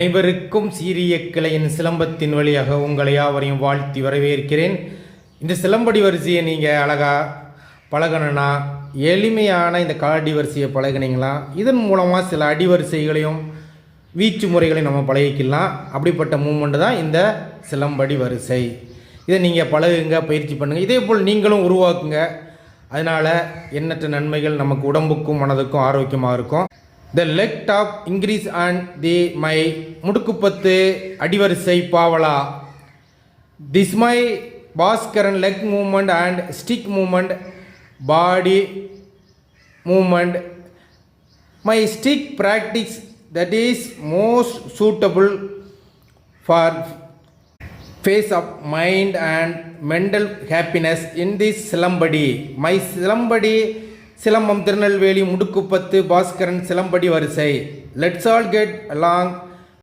அனைவருக்கும் சீரிய கிளையின் சிலம்பத்தின் வழியாக உங்களை யாவரையும் வாழ்த்தி வரவேற்கிறேன். இந்த சிலம்படி வரிசையை நீங்கள் அழகாக பழகணுன்னா எளிமையான இந்த காலடி வரிசையை பழகினீங்களா, இதன் மூலமாக சில அடிவரிசைகளையும் வீச்சு முறைகளையும் நம்ம பழகிக்கலாம். அப்படிப்பட்ட மூமெண்ட் தான் இந்த சிலம்படி வரிசை. இதை நீங்கள் பழகுங்க, பயிற்சி பண்ணுங்கள், இதே போல் நீங்களும் உருவாக்குங்க. அதனால் எண்ணற்ற நன்மைகள் நமக்கு உடம்புக்கும் மனதுக்கும் ஆரோக்கியமாக இருக்கும். The leg top increase and the my முடுக்குப்பத்து அடிவரிசை பாவலா. This my Bhaskaran leg movement and stick movement, body movement. My stick practice that is most suitable for face of mind and mental happiness in this silambadi. My silambadi silambam Tirunelveli முடுக்குப்பத்து Bhaskaran சிலம்படி வரிசை. Let's all get along